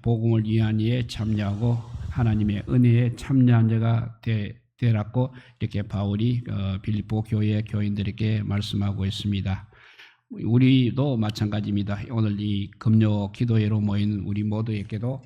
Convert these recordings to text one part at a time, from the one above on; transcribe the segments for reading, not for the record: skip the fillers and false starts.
복음을 위한 일에 참여하고 하나님의 은혜에 참여한 자가 되라고 이렇게 바울이 빌립보 교회 교인들에게 말씀하고 있습니다. 우리도 마찬가지입니다. 오늘 이 금요 기도회로 모인 우리 모두에게도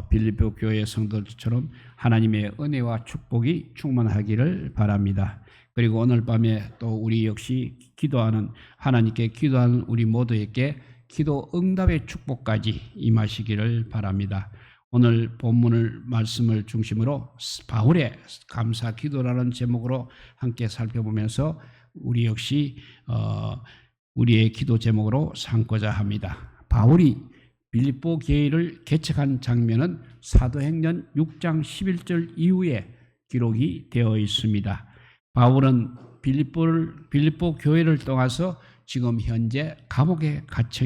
빌립보 교회 성도들처럼 하나님의 은혜와 축복이 충만하기를 바랍니다. 그리고 오늘 밤에 또 우리 역시 기도하는 하나님께 기도하는 우리 모두에게 기도 응답의 축복까지 임하시기를 바랍니다. 오늘 본문을 말씀을 중심으로 바울의 감사 기도라는 제목으로 함께 살펴보면서 우리 역시 우리의 기도 제목으로 삼고자 합니다. 바울이 빌립보 교회를 개척한 장면은 사도행전 6장 11절 이후에 기록이 되어 있습니다. 바울은 빌립보 교회를 떠나서 지금 현재 감옥에 갇혀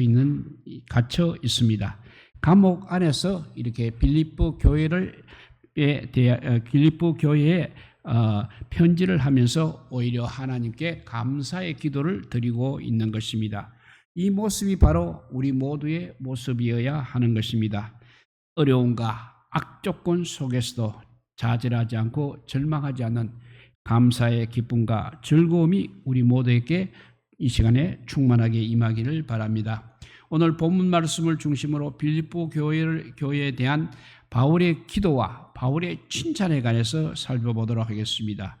있습니다. 감옥 안에서 이렇게 빌립보 교회에 편지를 하면서 오히려 하나님께 감사의 기도를 드리고 있는 것입니다. 이 모습이 바로 우리 모두의 모습이어야 하는 것입니다. 어려움과 악조건 속에서도 좌절하지 않고 절망하지 않는 감사의 기쁨과 즐거움이 우리 모두에게 이 시간에 충만하게 임하기를 바랍니다. 오늘 본문 말씀을 중심으로 빌립보 교회에 대한 바울의 기도와 바울의 칭찬에 관해서 살펴보도록 하겠습니다.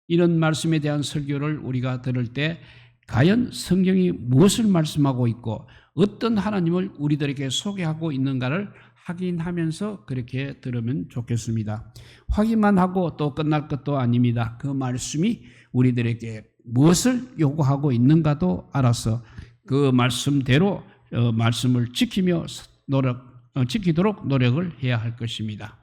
이런 말씀에 대한 설교를 우리가 들을 때 과연 성경이 무엇을 말씀하고 있고 어떤 하나님을 우리들에게 소개하고 있는가를 확인하면서 그렇게 들으면 좋겠습니다. 확인만 하고 또 끝날 것도 아닙니다. 그 말씀이 우리들에게 무엇을 요구하고 있는가도 알아서 그 말씀대로 말씀을 지키도록 노력을 해야 할 것입니다.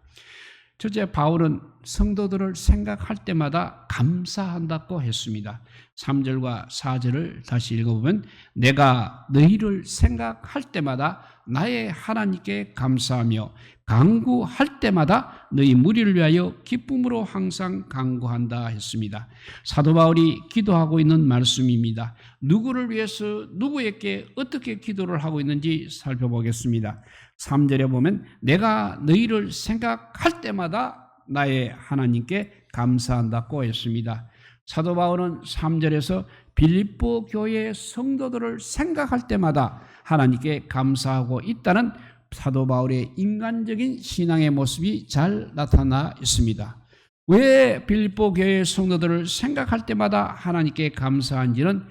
첫째, 바울은 성도들을 생각할 때마다 감사한다고 했습니다. 3절과 4절을 다시 읽어보면 내가 너희를 생각할 때마다 나의 하나님께 감사하며 간구할 때마다 너희 무리를 위하여 기쁨으로 항상 간구한다 했습니다. 사도 바울이 기도하고 있는 말씀입니다. 누구를 위해서 누구에게 어떻게 기도를 하고 있는지 살펴보겠습니다. 3절에 보면 내가 너희를 생각할 때마다 나의 하나님께 감사한다고 했습니다. 사도 바울은 3절에서 빌립보 교회의 성도들을 생각할 때마다 하나님께 감사하고 있다는 사도 바울의 인간적인 신앙의 모습이 잘 나타나 있습니다. 왜 빌립보 교회의 성도들을 생각할 때마다 하나님께 감사한지는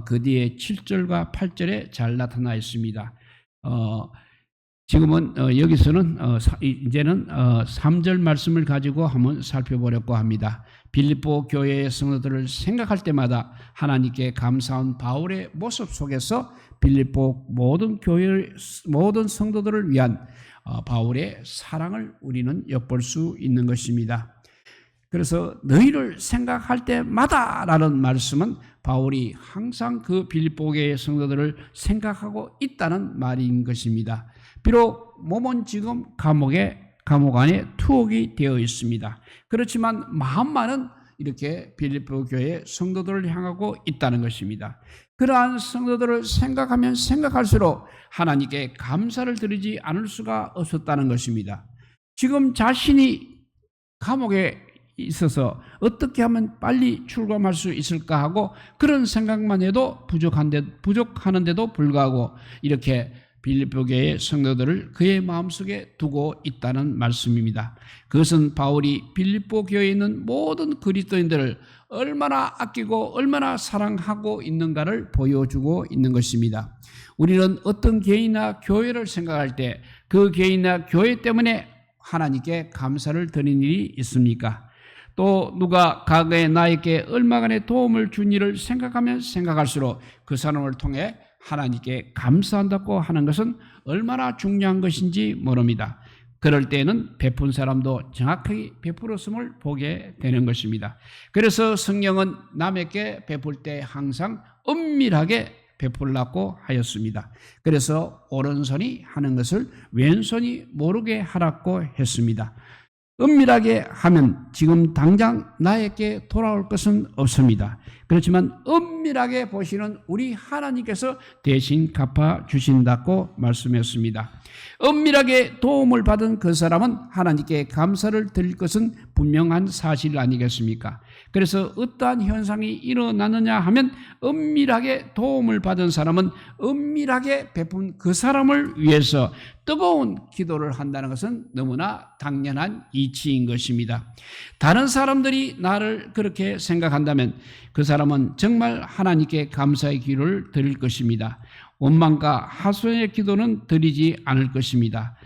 그 뒤에 7절과 8절에 잘 나타나 있습니다. 지금은 여기서는 이제는 3절 말씀을 가지고 한번 살펴보려고 합니다. 빌립보 교회의 성도들을 생각할 때마다 하나님께 감사한 바울의 모습 속에서 빌립보 모든 성도들을 위한 바울의 사랑을 우리는 엿볼 수 있는 것입니다. 그래서 너희를 생각할 때마다 라는 말씀은 바울이 항상 그 빌립보 교회의 성도들을 생각하고 있다는 말인 것입니다. 비록 몸은 지금 감옥 안에 투옥이 되어 있습니다. 그렇지만 마음만은 이렇게 빌립보 교회의 성도들을 향하고 있다는 것입니다. 그러한 성도들을 생각하면 생각할수록 하나님께 감사를 드리지 않을 수가 없었다는 것입니다. 지금 자신이 감옥에 있어서 어떻게 하면 빨리 출감할 수 있을까 하고 그런 생각만 해도 부족하는데도 불구하고 이렇게 빌립보 교회의 성도들을 그의 마음속에 두고 있다는 말씀입니다. 그것은 바울이 빌립보 교회에 있는 모든 그리스도인들을 얼마나 아끼고 얼마나 사랑하고 있는가를 보여주고 있는 것입니다. 우리는 어떤 교회나 교회를 생각할 때 그 교회나 교회 때문에 하나님께 감사를 드리는 일이 있습니까? 또 누가 과거에 나에게 얼마간의 도움을 준 일을 생각하면 생각할수록 그 사람을 통해 하나님께 감사한다고 하는 것은 얼마나 중요한 것인지 모릅니다. 그럴 때는 베푼 사람도 정확하게 베풀었음을 보게 되는 것입니다. 그래서 성경은 남에게 베풀 때 항상 은밀하게 베풀라고 하였습니다. 그래서 오른손이 하는 것을 왼손이 모르게 하라고 했습니다. 은밀하게 하면 지금 당장 나에게 돌아올 것은 없습니다. 그렇지만 은밀하게 보시는 우리 하나님께서 대신 갚아주신다고 말씀했습니다. 은밀하게 도움을 받은 그 사람은 하나님께 감사를 드릴 것은 분명한 사실 아니겠습니까? 그래서 어떠한 현상이 일어나느냐 하면 은밀하게 도움을 받은 사람은 은밀하게 베푼 그 사람을 위해서 뜨거운 기도를 한다는 것은 너무나 당연한 이치인 것입니다. 다른 사람들이 나를 그렇게 생각한다면 그 사람은 정말 하나님께 감사의 기도를 드릴 것입니다. 원망과 하소연의 기도는 드리지 않을 것입니다.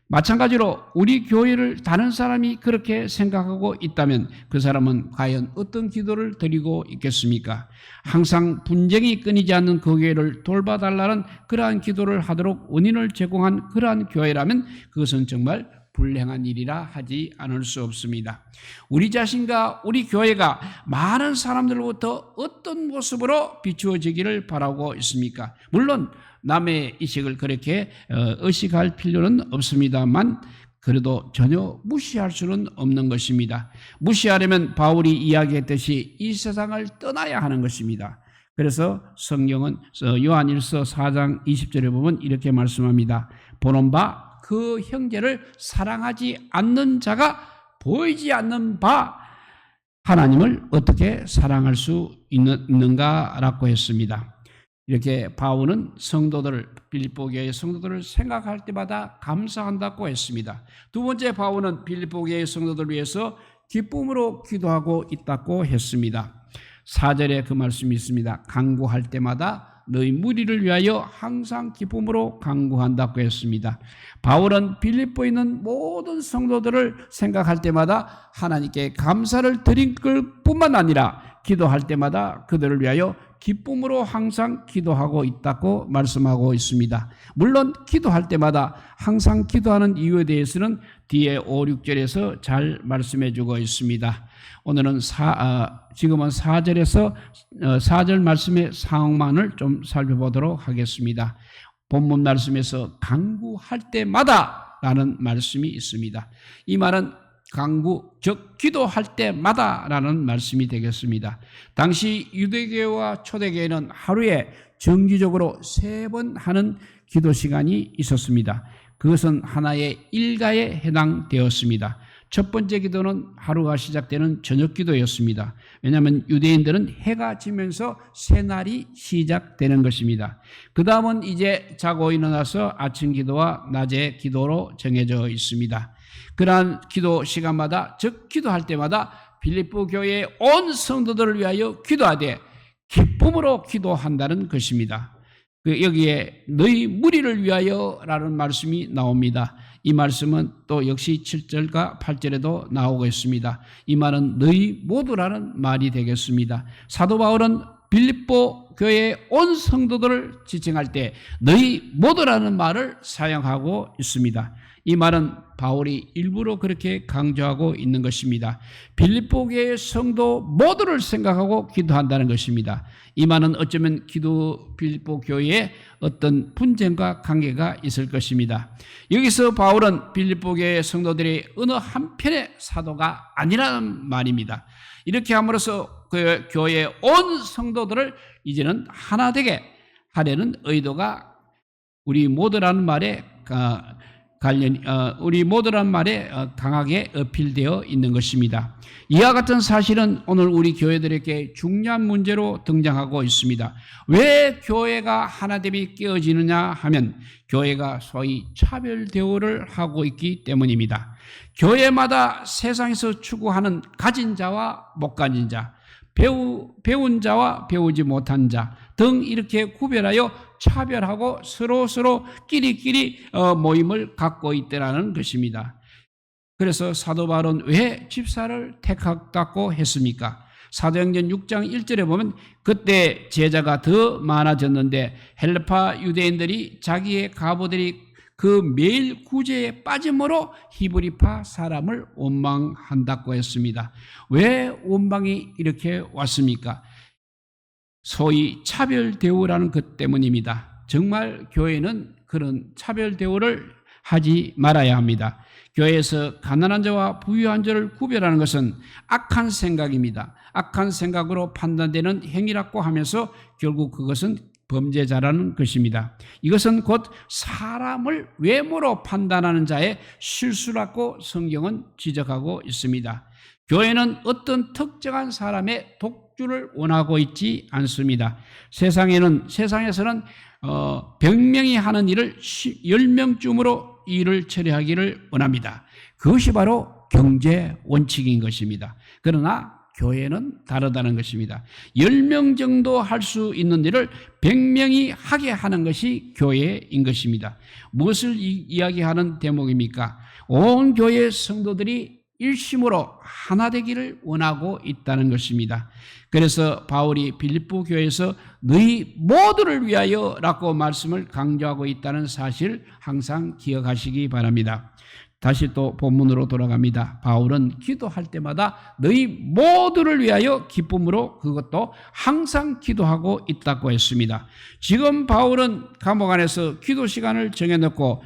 마찬가지로 우리 교회를 다른 사람이 그렇게 생각하고 있다면 그 사람은 과연 어떤 기도를 드리고 있겠습니까? 항상 분쟁이 끊이지 않는 그 교회를 돌봐달라는 그러한 기도를 하도록 원인을 제공한 그러한 교회라면 그것은 정말 불행한 일이라 하지 않을 수 없습니다. 우리 자신과 우리 교회가 많은 사람들로부터 어떤 모습으로 비추어지기를 바라고 있습니까? 물론 남의 이식을 그렇게 의식할 필요는 없습니다만 그래도 전혀 무시할 수는 없는 것입니다. 무시하려면 바울이 이야기했듯이 이 세상을 떠나야 하는 것입니다. 그래서 성경은 요한일서 4장 20절에 보면 이렇게 말씀합니다. 보는 바 그 형제를 사랑하지 않는 자가 보이지 않는 바 하나님을 어떻게 사랑할 수 있는가라고 했습니다. 이렇게 바울은 성도들을 빌립보 교회의 성도들을 생각할 때마다 감사한다고 했습니다. 두 번째 바울은 빌립보 교회의 성도들을 위해서 기쁨으로 기도하고 있다고 했습니다. 4절에 그 말씀이 있습니다. 간구할 때마다 너희 무리를 위하여 항상 기쁨으로 간구한다고 했습니다. 바울은 빌립보에 있는 모든 성도들을 생각할 때마다 하나님께 감사를 드릴 뿐만 아니라 기도할 때마다 그들을 위하여 기쁨으로 항상 기도하고 있다고 말씀하고 있습니다. 물론 기도할 때마다 항상 기도하는 이유에 대해서는 뒤에 5, 6절에서 잘 말씀해 주고 있습니다. 오늘은 지금은 4절에서 4절 말씀의 상황만을 좀 살펴보도록 하겠습니다. 본문 말씀에서 간구할 때마다 라는 말씀이 있습니다. 이 말은 간구, 즉 기도할 때마다 라는 말씀이 되겠습니다. 당시 유대교회와 초대교회는 하루에 정기적으로 3번 하는 기도 시간이 있었습니다. 그것은 하나의 일가에 해당되었습니다. 첫 번째 기도는 하루가 시작되는 저녁 기도였습니다. 왜냐하면 유대인들은 해가 지면서 새날이 시작되는 것입니다. 그 다음은 이제 자고 일어나서 아침 기도와 낮의 기도로 정해져 있습니다. 그러한 기도 시간마다, 즉 기도할 때마다 빌립보 교회의 온 성도들을 위하여 기도하되 기쁨으로 기도한다는 것입니다. 여기에 너희 무리를 위하여 라는 말씀이 나옵니다. 이 말씀은 또 역시 7절과 8절에도 나오고 있습니다. 이 말은 너희 모두라는 말이 되겠습니다. 사도 바울은 빌립보 교회의 온 성도들을 지칭할 때 너희 모두라는 말을 사용하고 있습니다. 이 말은 바울이 일부러 그렇게 강조하고 있는 것입니다. 빌립보 교회의 성도 모두를 생각하고 기도한다는 것입니다. 이 말은 어쩌면 빌립보 교회에 어떤 분쟁과 관계가 있을 것입니다. 여기서 바울은 빌립보 교회의 성도들이 어느 한편의 사도가 아니라는 말입니다. 이렇게 함으로써 그 교회의 온 성도들을 이제는 하나 되게 하려는 의도가 우리 모두라는 말에 강하게 어필되어 있는 것입니다. 이와 같은 사실은 오늘 우리 교회들에게 중요한 문제로 등장하고 있습니다. 왜 교회가 하나됨이 깨어지느냐 하면 교회가 소위 차별 대우를 하고 있기 때문입니다. 교회마다 세상에서 추구하는 가진 자와 못 가진 자, 배운 자와 배우지 못한 자 등 이렇게 구별하여 차별하고 서로 끼리끼리 모임을 갖고 있다는 것입니다. 그래서 사도 바울은 왜 집사를 택했다고 했습니까? 사도행전 6장 1절에 보면 그때 제자가 더 많아졌는데 헬라파 유대인들이 자기의 가부들이 그 매일 구제에 빠짐으로 히브리파 사람을 원망한다고 했습니다. 왜 원망이 이렇게 왔습니까? 소위 차별 대우라는 것 때문입니다. 정말 교회는 그런 차별 대우를 하지 말아야 합니다. 교회에서 가난한 자와 부유한 자를 구별하는 것은 악한 생각입니다. 악한 생각으로 판단되는 행위라고 하면서 결국 그것은 범죄자라는 것입니다. 이것은 곧 사람을 외모로 판단하는 자의 실수라고 성경은 지적하고 있습니다. 교회는 어떤 특정한 사람의 독주를 원하고 있지 않습니다. 세상에서는 100명이 하는 일을 10명쯤으로 일을 처리하기를 원합니다. 그것이 바로 경제 원칙인 것입니다. 그러나 교회는 다르다는 것입니다. 10명 정도 할 수 있는 일을 100명이 하게 하는 것이 교회인 것입니다. 무엇을 이야기하는 대목입니까? 온 교회 성도들이 일심으로 하나 되기를 원하고 있다는 것입니다. 그래서 바울이 빌립보 교회에서 너희 모두를 위하여 라고 말씀을 강조하고 있다는 사실을 항상 기억하시기 바랍니다. 다시 또 본문으로 돌아갑니다. 바울은 기도할 때마다 너희 모두를 위하여 기쁨으로 그것도 항상 기도하고 있다고 했습니다. 지금 바울은 감옥 안에서 기도 시간을 정해놓고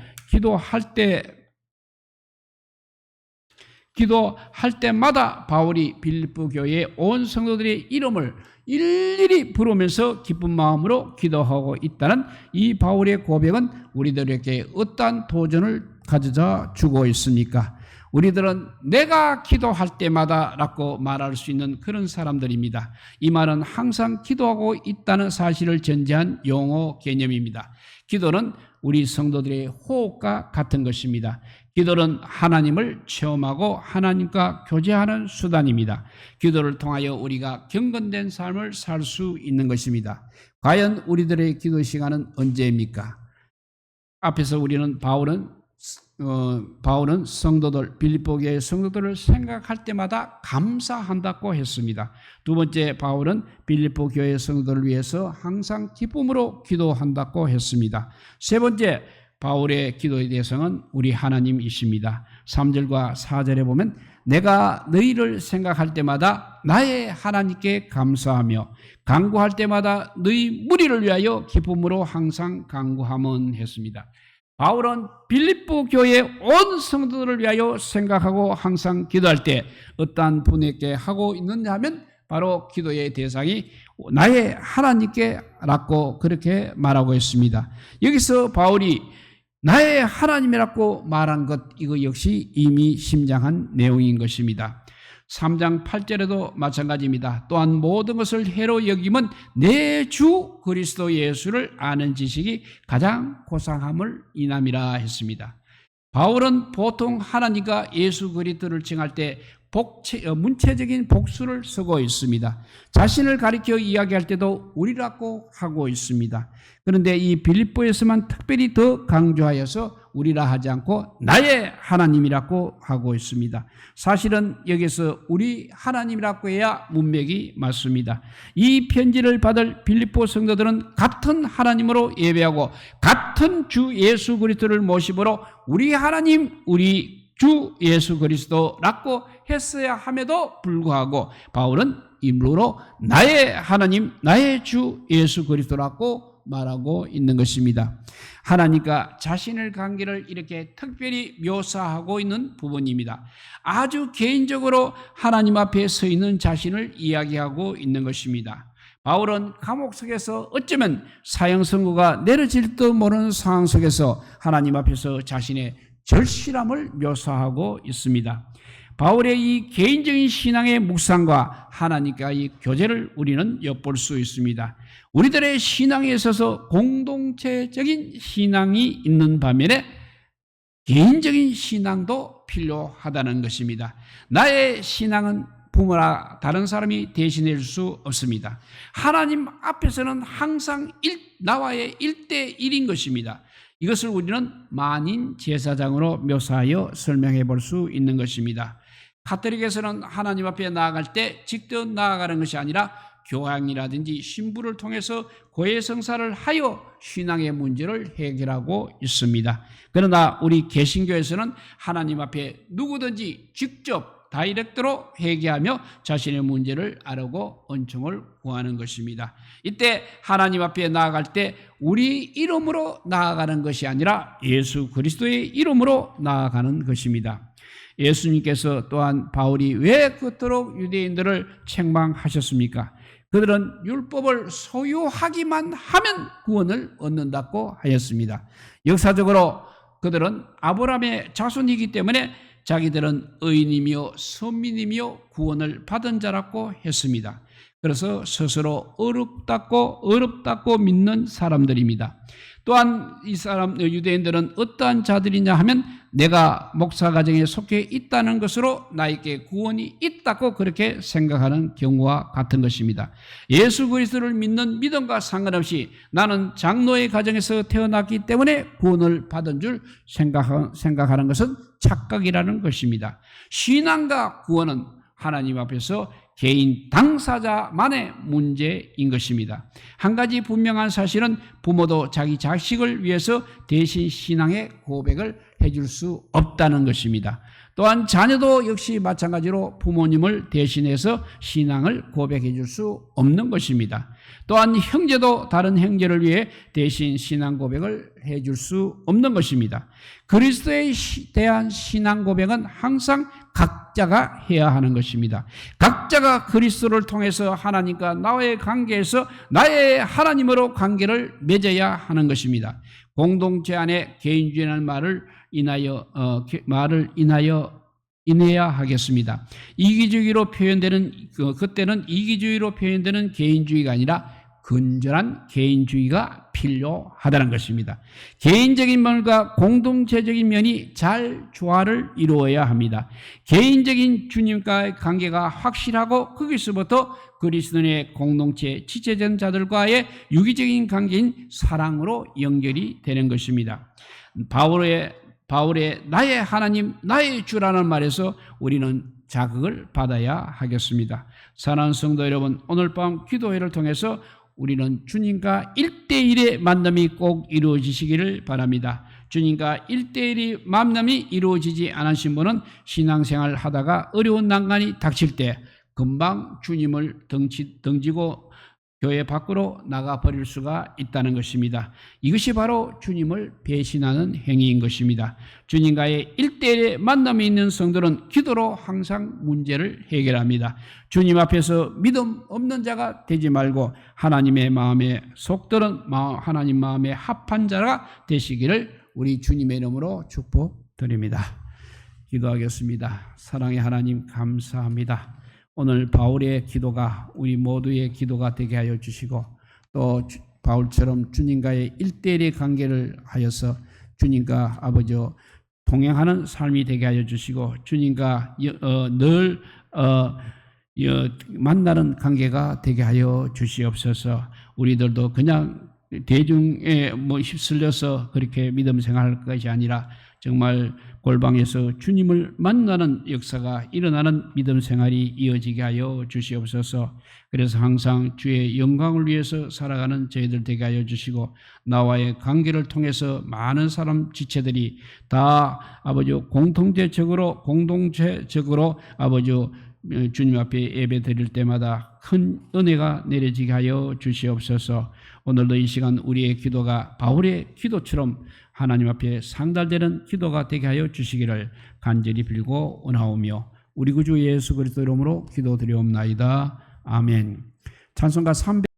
기도할 때마다 바울이 빌립보 교회의 온 성도들의 이름을 일일이 부르면서 기쁜 마음으로 기도하고 있다는 이 바울의 고백은 우리들에게 어떠한 도전을 가져다 주고 있습니까? 우리들은 내가 기도할 때마다 라고 말할 수 있는 그런 사람들입니다. 이 말은 항상 기도하고 있다는 사실을 전제한 용어 개념입니다. 기도는 우리 성도들의 호흡과 같은 것입니다. 기도는 하나님을 체험하고 하나님과 교제하는 수단입니다. 기도를 통하여 우리가 경건된 삶을 살 수 있는 것입니다. 과연 우리들의 기도 시간은 언제입니까? 앞에서 바울은 성도들, 빌립보 교회 성도들을 생각할 때마다 감사한다고 했습니다. 두 번째, 바울은 빌립보 교회 성도들을 위해서 항상 기쁨으로 기도한다고 했습니다. 세 번째, 바울의 기도의 대상은 우리 하나님이십니다. 3절과 4절에 보면 내가 너희를 생각할 때마다 나의 하나님께 감사하며 간구할 때마다 너희 무리를 위하여 기쁨으로 항상 간구함은 했습니다. 바울은 빌립보 교회의 온 성도들을 위하여 생각하고 항상 기도할 때 어떠한 분에게 하고 있느냐 하면 바로 기도의 대상이 나의 하나님께라고 그렇게 말하고 있습니다. 여기서 바울이 나의 하나님이라고 말한 것, 이거 역시 이미 심장한 내용인 것입니다. 3장 8절에도 마찬가지입니다. 또한 모든 것을 해로 여김은 내 주 그리스도 예수를 아는 지식이 가장 고상함을 인함이라 했습니다. 바울은 보통 하나님과 예수 그리스도를 칭할 때 문체적인 복수를 쓰고 있습니다. 자신을 가리켜 이야기할 때도 우리라고 하고 있습니다. 그런데 이 빌립보에서만 특별히 더 강조하여서 우리라 하지 않고 나의 하나님이라고 하고 있습니다. 사실은 여기서 우리 하나님이라고 해야 문맥이 맞습니다. 이 편지를 받을 빌립보 성도들은 같은 하나님으로 예배하고 같은 주 예수 그리스도를 모심으로 우리 하나님, 우리 주 예수 그리스도라고 했어야 함에도 불구하고 바울은 임로로 나의 하나님, 나의 주 예수 그리스도라고 말하고 있는 것입니다. 하나님과 자신의 관계를 이렇게 특별히 묘사하고 있는 부분입니다. 아주 개인적으로 하나님 앞에 서 있는 자신을 이야기하고 있는 것입니다. 바울은 감옥 속에서 어쩌면 사형 선고가 내려질지도 모르는 상황 속에서 하나님 앞에서 자신의 절실함을 묘사하고 있습니다. 바울의 이 개인적인 신앙의 묵상과 하나님과의 교제를 우리는 엿볼 수 있습니다. 우리들의 신앙에 있어서 공동체적인 신앙이 있는 반면에 개인적인 신앙도 필요하다는 것입니다. 나의 신앙은 부모나 다른 사람이 대신해 줄 수 없습니다. 하나님 앞에서는 항상 나와의 1대1인 것입니다. 이것을 우리는 만인 제사장으로 묘사하여 설명해 볼 수 있는 것입니다. 가톨릭에서는 하나님 앞에 나아갈 때 직접 나아가는 것이 아니라 교황이라든지 신부를 통해서 고해성사를 하여 신앙의 문제를 해결하고 있습니다. 그러나 우리 개신교에서는 하나님 앞에 누구든지 직접 다이렉트로 회개하며 자신의 문제를 아뢰고 은총을 구하는 것입니다. 이때 하나님 앞에 나아갈 때 우리 이름으로 나아가는 것이 아니라 예수 그리스도의 이름으로 나아가는 것입니다. 예수님께서 또한 바울이 왜 그토록 유대인들을 책망하셨습니까? 그들은 율법을 소유하기만 하면 구원을 얻는다고 하였습니다. 역사적으로 그들은 아브라함의 자손이기 때문에 자기들은 의인이며 선민이며 구원을 받은 자라고 했습니다. 그래서 스스로 어렵다고 믿는 사람들입니다. 또한 이 사람 유대인들은 어떠한 자들이냐 하면 내가 목사 가정에 속해 있다는 것으로 나에게 구원이 있다고 그렇게 생각하는 경우와 같은 것입니다. 예수 그리스도를 믿는 믿음과 상관없이 나는 장로의 가정에서 태어났기 때문에 구원을 받은 줄 생각하는 것은 착각이라는 것입니다. 신앙과 구원은 하나님 앞에서 개인 당사자만의 문제인 것입니다. 한 가지 분명한 사실은 부모도 자기 자식을 위해서 대신 신앙의 고백을 해줄 수 없다는 것입니다. 또한 자녀도 역시 마찬가지로 부모님을 대신해서 신앙을 고백해 줄 수 없는 것입니다. 또한 형제도 다른 형제를 위해 대신 신앙 고백을 해줄 수 없는 것입니다. 그리스도에 대한 신앙 고백은 항상 각자가 해야 하는 것입니다. 각자가 그리스도를 통해서 하나님과 나와의 관계에서 나의 하나님으로 관계를 맺어야 하는 것입니다. 공동체 안에 개인주의라는 말을 인해야 하겠습니다. 이기주의로 표현되는 그때는 이기주의로 표현되는 개인주의가 아니라 건전한 개인주의가 필요하다는 것입니다. 개인적인 면과 공동체적인 면이 잘 조화를 이루어야 합니다. 개인적인 주님과의 관계가 확실하고 거기서부터 그리스도의 공동체 지체된 자들과의 유기적인 관계인 사랑으로 연결이 되는 것입니다. 바울의 나의 하나님, 나의 주라는 말에서 우리는 자극을 받아야 하겠습니다. 사랑하는 성도 여러분, 오늘 밤 기도회를 통해서 우리는 주님과 1대1의 만남이 꼭 이루어지시기를 바랍니다. 주님과 1대1의 만남이 이루어지지 않으신 분은 신앙생활 하다가 어려운 난관이 닥칠 때 금방 주님을 던지고 교회 밖으로 나가버릴 수가 있다는 것입니다. 이것이 바로 주님을 배신하는 행위인 것입니다. 주님과의 1대1의 만남이 있는 성도는 기도로 항상 문제를 해결합니다. 주님 앞에서 믿음 없는 자가 되지 말고 하나님의 마음에 속들은 하나님 마음에 합한 자가 되시기를 우리 주님의 이름으로 축복드립니다. 기도하겠습니다. 사랑의 하나님 감사합니다. 오늘 바울의 기도가 우리 모두의 기도가 되게 하여 주시고 또 바울처럼 주님과의 1대1의 관계를 하여서 주님과 아버지 동행하는 삶이 되게 하여 주시고 주님과 늘 만나는 관계가 되게 하여 주시옵소서. 우리들도 그냥 대중에 휩쓸려서 그렇게 믿음 생활할 것이 아니라 정말 골방에서 주님을 만나는 역사가 일어나는 믿음 생활이 이어지게 하여 주시옵소서. 그래서 항상 주의 영광을 위해서 살아가는 저희들 되게 하여 주시고 나와의 관계를 통해서 많은 사람 지체들이 다 아버지 공동체적으로 아버지 주님 앞에 예배 드릴 때마다 큰 은혜가 내려지게 하여 주시옵소서. 오늘도 이 시간 우리의 기도가 바울의 기도처럼 하나님 앞에 상달되는 기도가 되게 하여 주시기를 간절히 빌고 원하오며 우리 구주 예수 그리스도 이름으로 기도드리옵나이다. 아멘. 찬송가 300